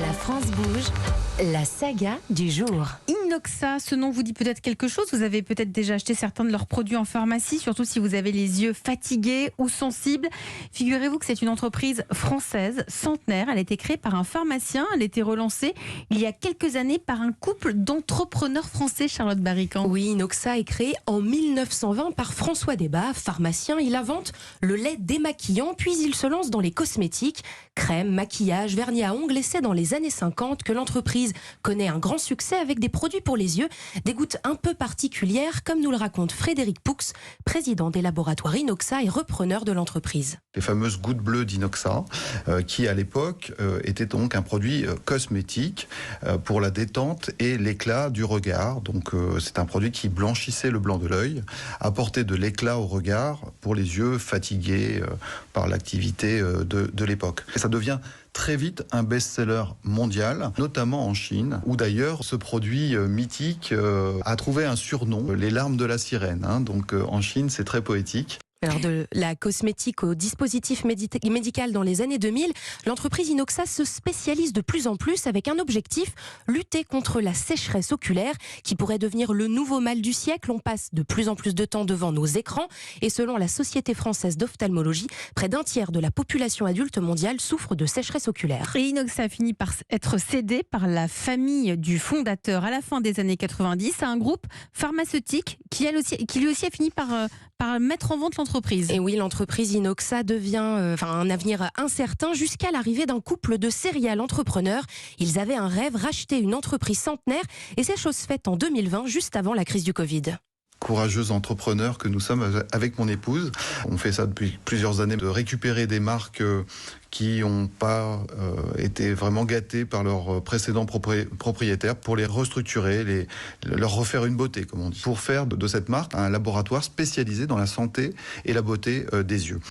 La France bouge, la saga du jour. Inoxa, ce nom vous dit peut-être quelque chose. Vous avez peut-être déjà acheté certains de leurs produits en pharmacie, surtout si vous avez les yeux fatigués ou sensibles. Figurez-vous que c'est une entreprise française, centenaire. Elle a été créée par un pharmacien. Elle a été relancée il y a quelques années par un couple d'entrepreneurs français, Charlotte Barrican. Oui, Inoxa est créée en 1920 par François Debat, pharmacien. Il invente le lait démaquillant, puis il se lance dans les cosmétiques, crème, maquillage, vernis à ongles. Et c'est dans les années 50 que l'entreprise connaît un grand succès avec des produits pour les yeux, des gouttes un peu particulières, comme nous le raconte Frédéric Poux, président des laboratoires Inoxa et repreneur de l'entreprise. Les fameuses gouttes bleues d'Inoxa, qui à l'époque étaient donc un produit cosmétique pour la détente et l'éclat du regard. Donc c'est un produit qui blanchissait le blanc de l'œil, apportait de l'éclat au regard pour les yeux fatigués par l'activité de l'époque. Et ça devient très vite un best-seller mondial, notamment en Chine, où d'ailleurs ce produit mythique a trouvé un surnom, les larmes de la sirène. Donc en Chine, c'est très poétique. Alors de la cosmétique au dispositif médical dans les années 2000, l'entreprise Inoxa se spécialise de plus en plus avec un objectif, lutter contre la sécheresse oculaire qui pourrait devenir le nouveau mal du siècle. On passe de plus en plus de temps devant nos écrans et selon la Société française d'ophtalmologie, près d'un tiers de la population adulte mondiale souffre de sécheresse oculaire. Et Inoxa a fini par être cédé par la famille du fondateur à la fin des années 90 à un groupe pharmaceutique qui lui aussi a fini par mettre en vente l'entreprise. Et oui, l'entreprise Inoxa devient un avenir incertain jusqu'à l'arrivée d'un couple de serial entrepreneurs. Ils avaient un rêve, racheter une entreprise centenaire, et c'est chose faite en 2020, juste avant la crise du Covid. Courageux entrepreneurs que nous sommes avec mon épouse. On fait ça depuis plusieurs années, de récupérer des marques qui n'ont pas été vraiment gâtées par leurs précédents propriétaires pour les restructurer, leur refaire une beauté, comme on dit, pour faire de cette marque un laboratoire spécialisé dans la santé et la beauté des yeux.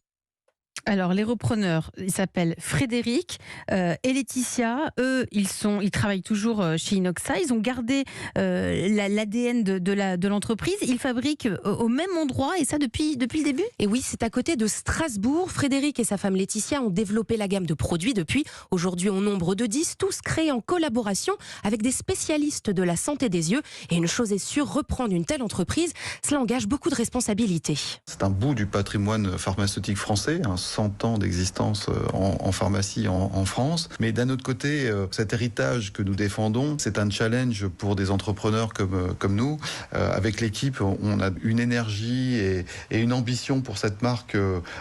Alors, les repreneurs, ils s'appellent Frédéric et Laetitia. Eux, ils travaillent toujours chez Inoxa. Ils ont gardé l'ADN de l'entreprise. Ils fabriquent au même endroit, et ça depuis le début. Et oui, c'est à côté de Strasbourg. Frédéric et sa femme Laetitia ont développé la gamme de produits depuis. Aujourd'hui, au nombre de 10, tous créés en collaboration avec des spécialistes de la santé des yeux. Et une chose est sûre, reprendre une telle entreprise, cela engage beaucoup de responsabilités. C'est un bout du patrimoine pharmaceutique français, 100 ans d'existence en pharmacie en France. Mais d'un autre côté, cet héritage que nous défendons, c'est un challenge pour des entrepreneurs comme nous. Avec l'équipe, on a une énergie et une ambition pour cette marque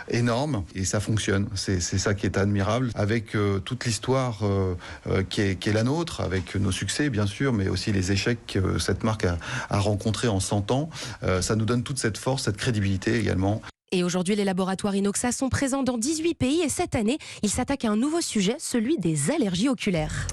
énorme. Et ça fonctionne. C'est ça qui est admirable. Avec toute l'histoire qui est la nôtre, avec nos succès bien sûr, mais aussi les échecs que cette marque a rencontrés en 100 ans, ça nous donne toute cette force, cette crédibilité également. Et aujourd'hui, les laboratoires Inoxa sont présents dans 18 pays et cette année, ils s'attaquent à un nouveau sujet, celui des allergies oculaires.